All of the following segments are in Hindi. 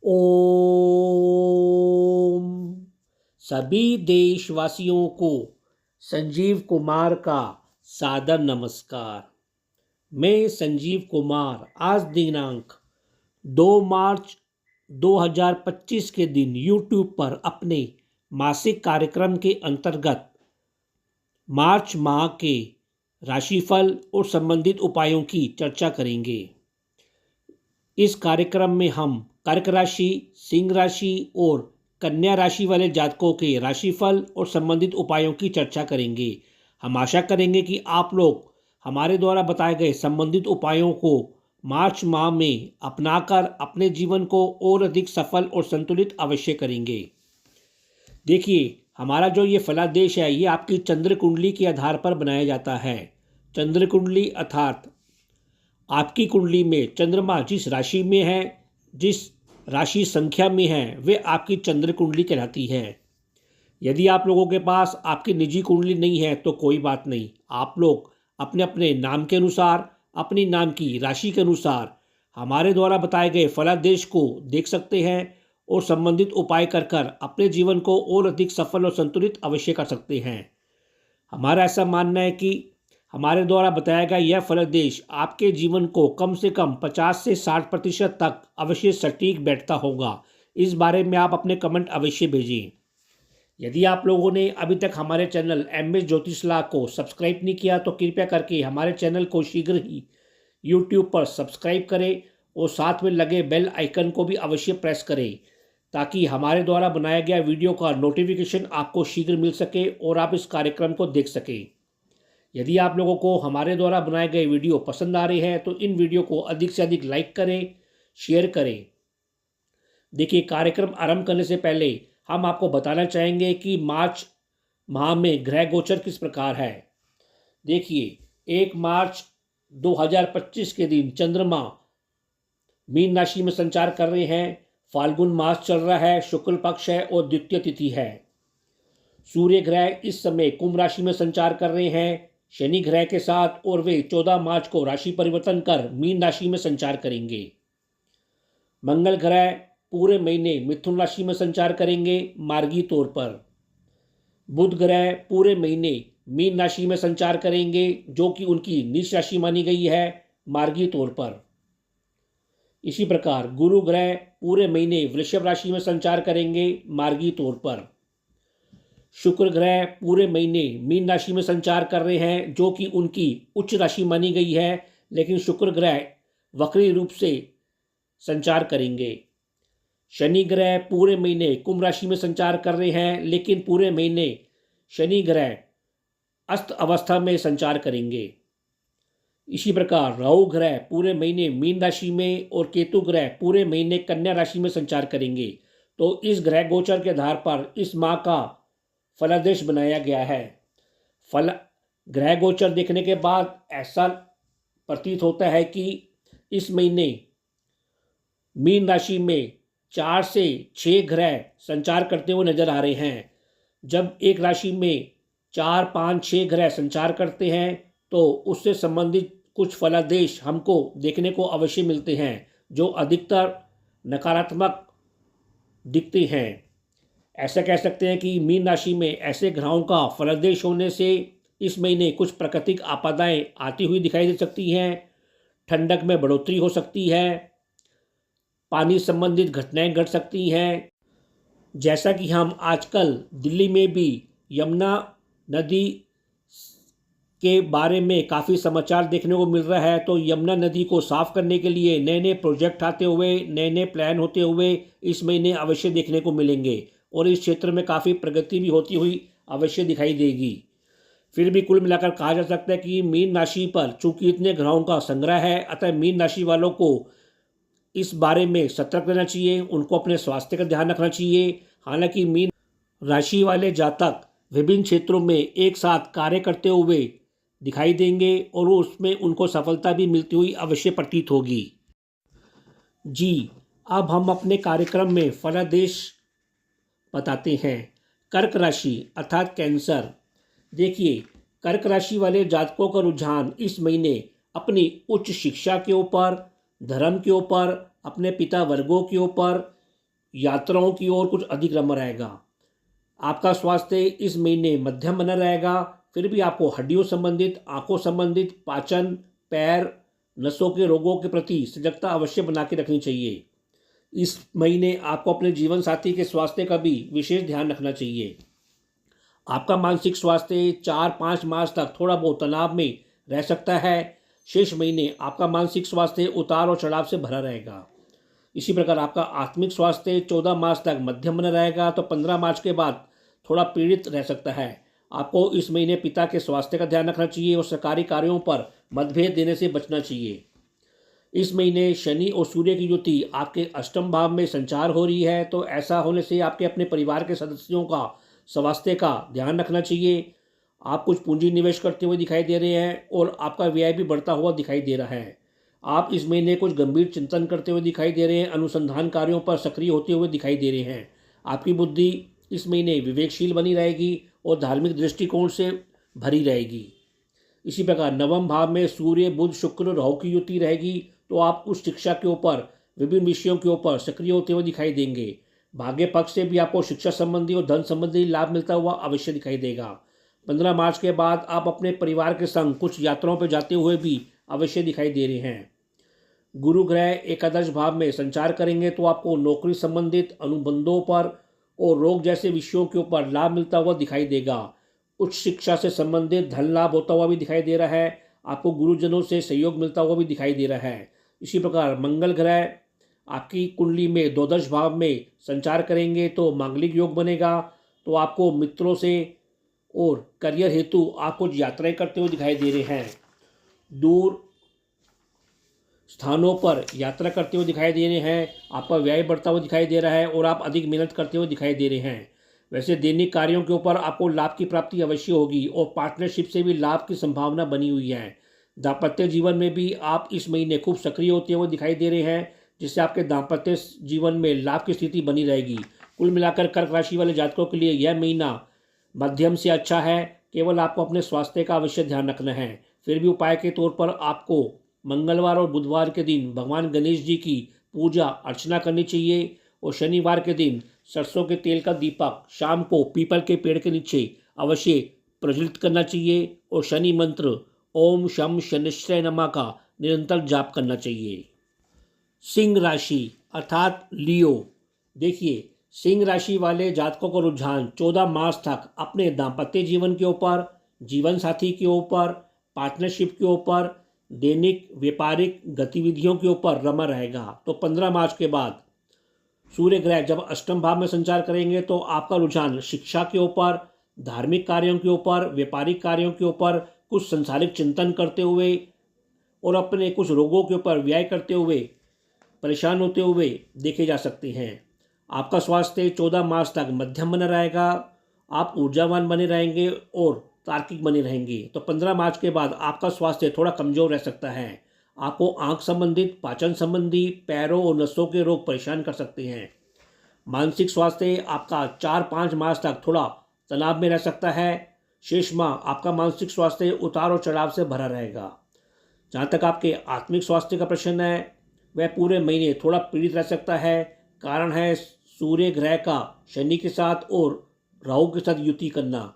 ओम। सभी देशवासियों को संजीव कुमार का सादर नमस्कार। मैं संजीव कुमार आज दिनांक 2 मार्च 2025 के दिन यूट्यूब पर अपने मासिक कार्यक्रम के अंतर्गत मार्च माह के राशिफल और संबंधित उपायों की चर्चा करेंगे। इस कार्यक्रम में हम कर्क राशि, सिंह राशि और कन्या राशि वाले जातकों के राशिफल और संबंधित उपायों की चर्चा करेंगे। हम आशा करेंगे कि आप लोग हमारे द्वारा बताए गए संबंधित उपायों को मार्च माह में अपनाकर अपने जीवन को और अधिक सफल और संतुलित अवश्य करेंगे। देखिए, हमारा जो ये फलादेश है ये आपकी चंद्र कुंडली के आधार पर बनाया जाता है। चंद्र कुंडली अर्थात आपकी कुंडली में चंद्रमा जिस राशि में है, जिस राशि संख्या में है, वे आपकी चंद्र कुंडली कहलाती है। यदि आप लोगों के पास आपकी निजी कुंडली नहीं है तो कोई बात नहीं, आप लोग अपने अपने नाम के अनुसार, अपनी नाम की राशि के अनुसार हमारे द्वारा बताए गए फलादेश को देख सकते हैं और संबंधित उपाय कर कर अपने जीवन को और अधिक सफल और संतुलित अवश्य कर सकते हैं। हमारा ऐसा मानना है कि हमारे द्वारा बताया गया यह फलादेश आपके जीवन को कम से कम 50 से 60% तक अवश्य सटीक बैठता होगा। इस बारे में आप अपने कमेंट अवश्य भेजें। यदि आप लोगों ने अभी तक हमारे चैनल MS ज्योतिषलाह को सब्सक्राइब नहीं किया तो कृपया करके हमारे चैनल को शीघ्र ही यूट्यूब पर सब्सक्राइब करें और साथ में लगे बेल आइकन को भी अवश्य प्रेस करें ताकि हमारे द्वारा बनाया गया वीडियो का नोटिफिकेशन आपको शीघ्र मिल सके और आप इस कार्यक्रम को देख सकें। यदि आप लोगों को हमारे द्वारा बनाए गए वीडियो पसंद आ रहे हैं तो इन वीडियो को अधिक से अधिक लाइक करें, शेयर करें। देखिए, कार्यक्रम आरंभ करने से पहले हम आपको बताना चाहेंगे कि मार्च माह में ग्रह गोचर किस प्रकार है। देखिए, 1 मार्च 2025 के दिन चंद्रमा मीन राशि में संचार कर रहे हैं। फाल्गुन मास चल रहा है, शुक्ल पक्ष है और द्वितीय तिथि है। सूर्य ग्रह इस समय कुंभ राशि में संचार कर रहे हैं शनि ग्रह के साथ और वे 14 मार्च को राशि परिवर्तन कर मीन राशि में संचार करेंगे। मंगल ग्रह पूरे महीने मिथुन राशि में संचार करेंगे मार्गी तौर पर। बुध ग्रह पूरे महीने मीन राशि में संचार करेंगे जो कि उनकी नीच राशि मानी गई है मार्गी तौर पर। इसी प्रकार गुरु ग्रह पूरे महीने वृषभ राशि में संचार करेंगे मार्गी तौर पर। शुक्र ग्रह पूरे महीने मीन राशि में संचार कर रहे हैं जो कि उनकी उच्च राशि मानी गई है, लेकिन शुक्र ग्रह वक्री रूप से संचार करेंगे। शनि ग्रह पूरे महीने कुंभ राशि में संचार कर रहे हैं, लेकिन पूरे महीने शनि ग्रह अस्त अवस्था में संचार करेंगे। इसी प्रकार राहु ग्रह पूरे महीने मीन राशि में और केतु ग्रह पूरे महीने कन्या राशि में संचार करेंगे। तो इस ग्रह गोचर के आधार पर इस माह का फलादेश बनाया गया है। ग्रह गोचर देखने के बाद ऐसा प्रतीत होता है कि इस महीने मीन राशि में 4 से 6 ग्रह संचार करते हुए नजर आ रहे हैं। जब एक राशि में 4, 5, 6 ग्रह संचार करते हैं तो उससे संबंधित कुछ फलादेश हमको देखने को अवश्य मिलते हैं जो अधिकतर नकारात्मक दिखते हैं। ऐसा कह सकते हैं कि मीन राशि में ऐसे ग्रहों का फलादेश होने से इस महीने कुछ प्राकृतिक आपदाएं आती हुई दिखाई दे सकती हैं। ठंडक में बढ़ोतरी हो सकती है, पानी संबंधित घटनाएं घट सकती हैं। जैसा कि हम आजकल दिल्ली में भी यमुना नदी के बारे में काफ़ी समाचार देखने को मिल रहा है, तो यमुना नदी को साफ करने के लिए नए नए प्रोजेक्ट आते हुए, नए नए प्लान होते हुए इस महीने अवश्य देखने को मिलेंगे और इस क्षेत्र में काफ़ी प्रगति भी होती हुई अवश्य दिखाई देगी। फिर भी कुल मिलाकर कहा जा सकता है कि मीन राशि पर चूंकि इतने ग्रहों का संग्रह है, अतः मीन राशि वालों को इस बारे में सतर्क रहना चाहिए, उनको अपने स्वास्थ्य का ध्यान रखना चाहिए। हालांकि मीन राशि वाले जातक विभिन्न क्षेत्रों में एक साथ कार्य करते हुए दिखाई देंगे और उसमें उनको सफलता भी मिलती हुई अवश्य प्रतीत होगी। जी, अब हम अपने कार्यक्रम में फलादेश बताते हैं। कर्क राशि अर्थात कैंसर। देखिए, कर्क राशि वाले जातकों का रुझान इस महीने अपनी उच्च शिक्षा के ऊपर, धर्म के ऊपर, अपने पिता वर्गों के ऊपर यात्राओं की ओर कुछ अधिक रमण रहेगा। आपका स्वास्थ्य इस महीने मध्यम बना रहेगा। फिर भी आपको हड्डियों संबंधित, आंखों संबंधित, पाचन, पैर, नसों के रोगों के प्रति सजगता अवश्य बना के रखनी चाहिए। इस महीने आपको अपने जीवन साथी के स्वास्थ्य का भी विशेष ध्यान रखना चाहिए। आपका मानसिक स्वास्थ्य 4-5 मास तक थोड़ा बहुत तनाव में रह सकता है। शेष महीने आपका मानसिक स्वास्थ्य उतार और चढ़ाव से भरा रहेगा। इसी प्रकार आपका आत्मिक स्वास्थ्य 14 मार्च तक मध्यम बना रहेगा, तो 15 मार्च के बाद थोड़ा पीड़ित रह सकता है। आपको इस महीने पिता के स्वास्थ्य का ध्यान रखना चाहिए और सरकारी कार्यों पर मतभेद देने से बचना चाहिए। इस महीने शनि और सूर्य की युति आपके अष्टम भाव में संचार हो रही है, तो ऐसा होने से आपके अपने परिवार के सदस्यों का स्वास्थ्य का ध्यान रखना चाहिए। आप कुछ पूंजी निवेश करते हुए दिखाई दे रहे हैं और आपका व्यय भी बढ़ता हुआ दिखाई दे रहा है। आप इस महीने कुछ गंभीर चिंतन करते हुए दिखाई दे रहे हैं, अनुसंधान कार्यों पर सक्रिय होते हुए दिखाई दे रहे हैं। आपकी बुद्धि इस महीने विवेकशील बनी रहेगी और धार्मिक दृष्टिकोण से भरी रहेगी। इसी प्रकार नवम भाव में सूर्य, बुध, शुक्र, राहु की युति रहेगी, तो आप उस शिक्षा के ऊपर, विभिन्न विषयों के ऊपर सक्रिय होते हुए दिखाई देंगे। भाग्य पक्ष से भी आपको शिक्षा संबंधी और धन संबंधी लाभ मिलता हुआ अवश्य दिखाई देगा। 15 मार्च के बाद आप अपने परिवार के संग कुछ यात्राओं पर जाते हुए भी अवश्य दिखाई दे रहे हैं। गुरु ग्रह एकादश भाव में संचार करेंगे, तो आपको नौकरी संबंधित अनुबंधों पर और रोग जैसे विषयों के ऊपर लाभ मिलता हुआ दिखाई देगा। उच्च शिक्षा से संबंधित धन लाभ होता हुआ भी दिखाई दे रहा है। आपको गुरुजनों से सहयोग मिलता हुआ भी दिखाई दे रहा है। इसी प्रकार मंगल ग्रह आपकी कुंडली में द्वादश भाव में संचार करेंगे, तो मांगलिक योग बनेगा। तो आपको मित्रों से और करियर हेतु आप कुछ यात्राएं करते हुए दिखाई दे रहे हैं। दूर स्थानों पर यात्रा करते हुए दिखाई दे रहे हैं। आपका व्यय बढ़ता हुआ दिखाई दे रहा है और आप अधिक मेहनत करते हुए दिखाई दे रहे हैं। वैसे दैनिक कार्यों के ऊपर आपको लाभ की प्राप्ति अवश्य होगी और पार्टनरशिप से भी लाभ की संभावना बनी हुई है। दाम्पत्य जीवन में भी आप इस महीने खूब सक्रिय होते हुए दिखाई दे रहे हैं, जिससे आपके दाम्पत्य जीवन में लाभ की स्थिति बनी रहेगी। कुल मिलाकर कर्क राशि वाले जातकों के लिए यह महीना मध्यम से अच्छा है। केवल आपको अपने स्वास्थ्य का अवश्य ध्यान रखना है। फिर भी उपाय के तौर पर आपको मंगलवार और बुधवार के दिन भगवान गणेश जी की पूजा अर्चना करनी चाहिए और शनिवार के दिन सरसों के तेल का दीपक शाम को पीपल के पेड़ के नीचे अवश्य प्रज्वलित करना चाहिए और शनि मंत्र ओम शम शनिश्चय नमः का निरंतर जाप करना चाहिए। सिंह राशि अर्थात लियो। देखिए, सिंह राशि वाले जातकों का रुझान 14 मार्च तक अपने दाम्पत्य जीवन के ऊपर, जीवन साथी के ऊपर, पार्टनरशिप के ऊपर, दैनिक व्यापारिक गतिविधियों के ऊपर रमा रहेगा। तो 15 मार्च के बाद सूर्य ग्रह जब अष्टम भाव में संचार करेंगे, तो आपका रुझान शिक्षा के ऊपर, धार्मिक कार्यों के ऊपर, व्यापारिक कार्यों के ऊपर कुछ संसारिक चिंतन करते हुए और अपने कुछ रोगों के ऊपर व्यय करते हुए, परेशान होते हुए देखे जा सकते हैं। आपका स्वास्थ्य 14 मार्च तक मध्यम बना रहेगा। आप ऊर्जावान बने रहेंगे और तार्किक बने रहेंगे। तो 15 मार्च के बाद आपका स्वास्थ्य थोड़ा कमजोर रह सकता है। आपको आंख संबंधित, पाचन संबंधी, पैरों और नसों के रोग परेशान कर सकते हैं। मानसिक स्वास्थ्य आपका 4-5 मार्च तक थोड़ा तनाव में रह सकता है। शेष माह आपका मानसिक स्वास्थ्य उतार और चढ़ाव से भरा रहेगा। जहाँ तक आपके आत्मिक स्वास्थ्य का प्रश्न है, वह पूरे महीने थोड़ा पीड़ित रह सकता है। कारण है सूर्य ग्रह का शनि के साथ और राहु के साथ युति करना।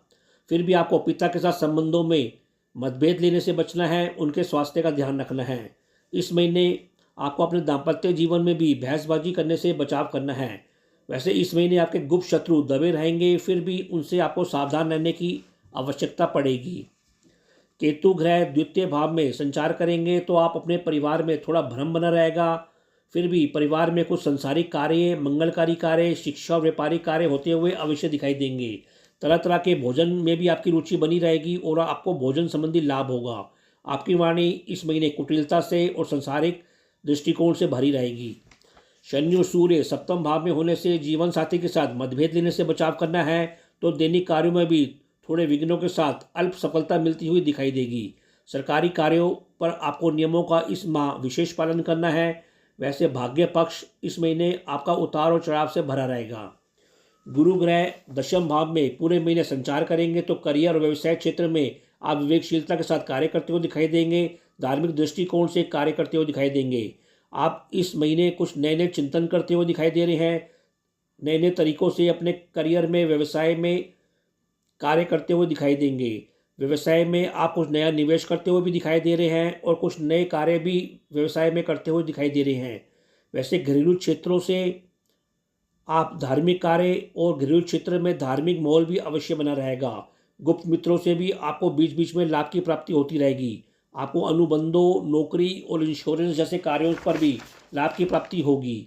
फिर भी आपको पिता के साथ संबंधों में मतभेद लेने से बचना है, उनके स्वास्थ्य का ध्यान रखना है। इस महीने आपको अपने दाम्पत्य जीवन में भी बहसबाजी करने से बचाव करना है। वैसे इस महीने आपके गुप्त शत्रु दबे रहेंगे, फिर भी उनसे आपको सावधान रहने की आवश्यकता पड़ेगी। केतु ग्रह द्वितीय भाव में संचार करेंगे, तो आप अपने परिवार में थोड़ा भ्रम बना रहेगा। फिर भी परिवार में कुछ संसारिक कार्य, मंगलकारी कार्य, शिक्षा और व्यापारिक कार्य होते हुए अवश्य दिखाई देंगे। तरह तरह के भोजन में भी आपकी रुचि बनी रहेगी और आपको भोजन संबंधी लाभ होगा। आपकी वाणी इस महीने कुटिलता से और संसारिक दृष्टिकोण से भरी रहेगी। शनि और सूर्य सप्तम भाव में होने से जीवन साथी के साथ मतभेद लेने से बचाव करना है। तो दैनिक कार्यों में भी थोड़े विघ्नों के साथ अल्प सफलता मिलती हुई दिखाई देगी। सरकारी कार्यों पर आपको नियमों का इस माह विशेष पालन करना है। वैसे भाग्य पक्ष इस महीने आपका उतार और चढ़ाव से भरा रहेगा। गुरु ग्रह दशम भाव में पूरे महीने संचार करेंगे, तो करियर और व्यवसाय क्षेत्र में आप विवेकशीलता के साथ कार्य करते हुए दिखाई देंगे। धार्मिक दृष्टिकोण से कार्य करते हुए दिखाई देंगे। आप इस महीने कुछ नए नए चिंतन करते हुए दिखाई दे रहे हैं। नए नए तरीक़ों से अपने करियर में, व्यवसाय में कार्य करते हुए दिखाई देंगे। व्यवसाय में आप कुछ नया निवेश करते हुए भी दिखाई दे रहे हैं और कुछ नए कार्य भी व्यवसाय में करते हुए दिखाई दे रहे हैं। वैसे घरेलू क्षेत्रों से आप धार्मिक कार्य और घरेलू क्षेत्र में धार्मिक माहौल भी अवश्य बना रहेगा। गुप्त मित्रों से भी आपको बीच बीच में लाभ की प्राप्ति होती रहेगी। आपको अनुबंधों, नौकरी और इंश्योरेंस जैसे कार्यों पर भी लाभ की प्राप्ति होगी।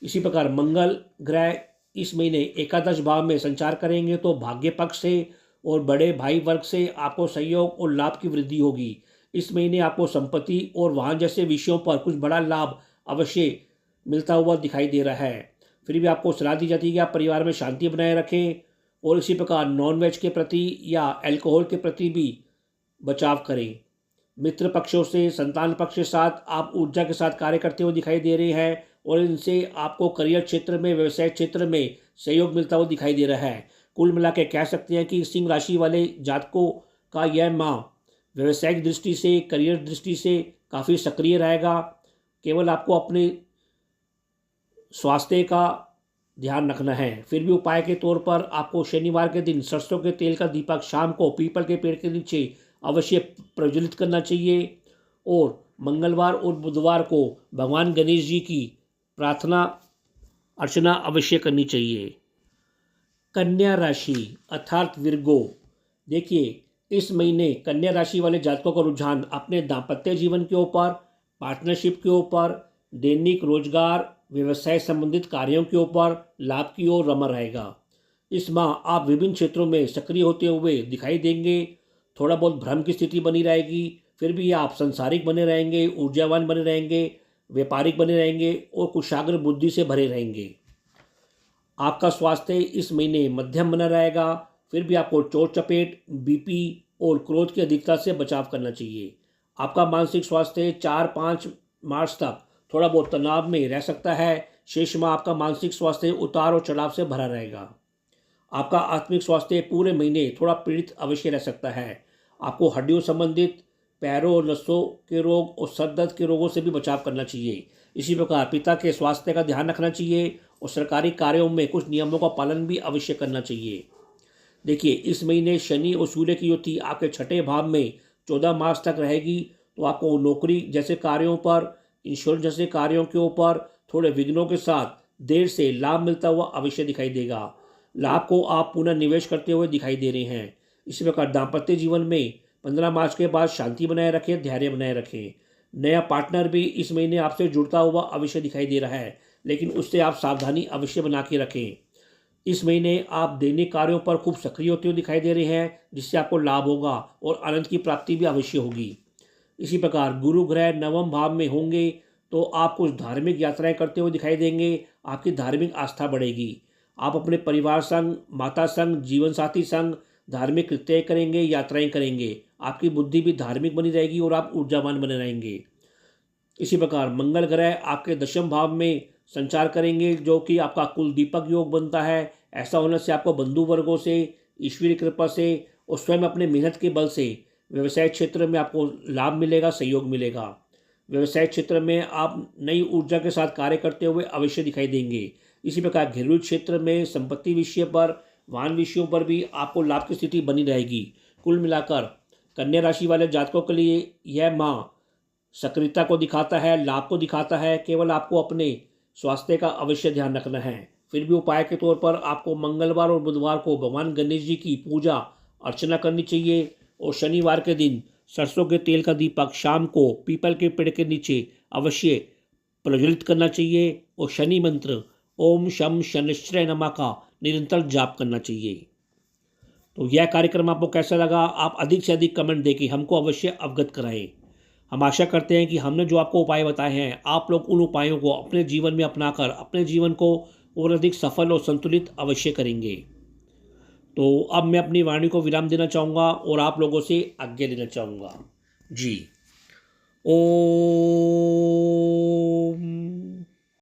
इसी प्रकार मंगल ग्रह इस महीने एकादश भाव में संचार करेंगे तो भाग्य पक्ष से और बड़े भाई वर्ग से आपको सहयोग और लाभ की वृद्धि होगी। इस महीने आपको संपत्ति और वाहन जैसे विषयों पर कुछ बड़ा लाभ अवश्य मिलता हुआ दिखाई दे रहा है। फिर भी आपको सलाह दी जाती है कि आप परिवार में शांति बनाए रखें और इसी प्रकार नॉनवेज के प्रति या अल्कोहल के प्रति भी बचाव करें। मित्र पक्षों से, संतान पक्ष के साथ आप ऊर्जा के साथ कार्य करते हुए दिखाई दे रहे हैं और इनसे आपको करियर क्षेत्र में, व्यवसाय क्षेत्र में सहयोग मिलता हुआ दिखाई दे रहा है। कुल मिला के कह सकते हैं कि सिंह राशि वाले जातकों का यह माह व्यवसायिक दृष्टि से, करियर दृष्टि से काफ़ी सक्रिय रहेगा। केवल आपको अपने स्वास्थ्य का ध्यान रखना है। फिर भी उपाय के तौर पर आपको शनिवार के दिन सरसों के तेल का दीपक शाम को पीपल के पेड़ के नीचे अवश्य प्रज्वलित करना चाहिए और मंगलवार और बुधवार को भगवान गणेश जी की प्रार्थना अर्चना अवश्य करनी चाहिए। कन्या राशि अर्थात विर्गो, देखिए इस महीने कन्या राशि वाले जातकों का रुझान अपने दाम्पत्य जीवन के ऊपर, पार्टनरशिप के ऊपर, दैनिक रोजगार, व्यवसाय संबंधित कार्यों के ऊपर लाभ की ओर रमा रहेगा। इस माह आप विभिन्न क्षेत्रों में सक्रिय होते हुए दिखाई देंगे। थोड़ा बहुत भ्रम की स्थिति बनी रहेगी, फिर भी आप संसारिक बने रहेंगे, ऊर्जावान बने रहेंगे, व्यापारिक बने रहेंगे और कुशाग्र बुद्धि से भरे रहेंगे। आपका स्वास्थ्य इस महीने मध्यम बना रहेगा, फिर भी आपको चोट चपेट, बीपी और क्रोध की अधिकता से बचाव करना चाहिए। आपका मानसिक स्वास्थ्य 4-5 मार्च तक थोड़ा बहुत तनाव में रह सकता है। शेष माह आपका मानसिक स्वास्थ्य उतार और चढ़ाव से भरा रहेगा। आपका आत्मिक स्वास्थ्य पूरे महीने थोड़ा पीड़ित अवश्य रह सकता है। आपको हड्डियों संबंधित, पैरों और नसों के रोग और सर दर्द के रोगों से भी बचाव करना चाहिए। इसी प्रकार पिता के स्वास्थ्य का ध्यान रखना चाहिए और सरकारी कार्यों में कुछ नियमों का पालन भी अवश्य करना चाहिए। देखिए इस महीने शनि और सूर्य की युति आपके छठे भाव में 14 मार्च तक रहेगी, तो आपको नौकरी जैसे कार्यों पर, इंश्योरेंस जैसे कार्यों के ऊपर थोड़े विघ्नों के साथ देर से लाभ मिलता हुआ अवश्य दिखाई देगा। लाभ को आप पुनः निवेश करते हुए दिखाई दे रहे हैं। इसी प्रकार दाम्पत्य जीवन में 15 मार्च के बाद शांति बनाए रखें, धैर्य बनाए रखें। नया पार्टनर भी इस महीने आपसे जुड़ता हुआ अवश्य दिखाई दे रहा है, लेकिन उससे आप सावधानी अवश्य बना के रखें। इस महीने आप दैनिक कार्यों पर खूब सक्रिय होते हुए दिखाई दे रहे हैं, जिससे आपको लाभ होगा और आनंद की प्राप्ति भी अवश्य होगी। इसी प्रकार गुरु ग्रह नवम भाव में होंगे तो आप कुछ धार्मिक यात्राएं करते हुए दिखाई देंगे। आपकी धार्मिक आस्था बढ़ेगी। आप अपने परिवार संग, माता संग, जीवन साथी संग धार्मिक कृत्य करेंगे, यात्राएं करेंगे। आपकी बुद्धि भी धार्मिक बनी रहेगी और आप ऊर्जावान बने रहेंगे। इसी प्रकार मंगल ग्रह आपके दशम भाव में संचार करेंगे, जो कि आपका कुल दीपक योग बनता है। ऐसा होने से आपको बंधु वर्गों से, ईश्वरीय कृपा से और स्वयं अपने मेहनत के बल से व्यवसाय क्षेत्र में आपको लाभ मिलेगा, सहयोग मिलेगा। व्यवसाय क्षेत्र में आप नई ऊर्जा के साथ कार्य करते हुए अवश्य दिखाई देंगे। इसी प्रकार घरेलू क्षेत्र में संपत्ति विषय पर, वाहन विषयों पर भी आपको लाभ की स्थिति बनी रहेगी। कुल मिलाकर कन्या राशि वाले जातकों के लिए यह माह सक्रियता को दिखाता है, लाभ को दिखाता है। केवल आपको अपने स्वास्थ्य का अवश्य ध्यान रखना है। फिर भी उपाय के तौर पर आपको मंगलवार और बुधवार को भगवान गणेश जी की पूजा अर्चना करनी चाहिए और शनिवार के दिन सरसों के तेल का दीपक शाम को पीपल के पेड़ के नीचे अवश्य प्रज्वलित करना चाहिए और शनि मंत्र ओम शम शनिश्चराय नमः का निरंतर जाप करना चाहिए। तो यह कार्यक्रम आपको कैसा लगा, आप अधिक से अधिक कमेंट देके हमको अवश्य अवगत कराएं। हम आशा करते हैं कि हमने जो आपको उपाय बताए हैं, आप लोग उन उपायों को अपने जीवन में अपनाकर अपने जीवन को और अधिक सफल और संतुलित अवश्य करेंगे। तो अब मैं अपनी वाणी को विराम देना चाहूँगा और आप लोगों से आज्ञा लेना चाहूँगा। जी ओम।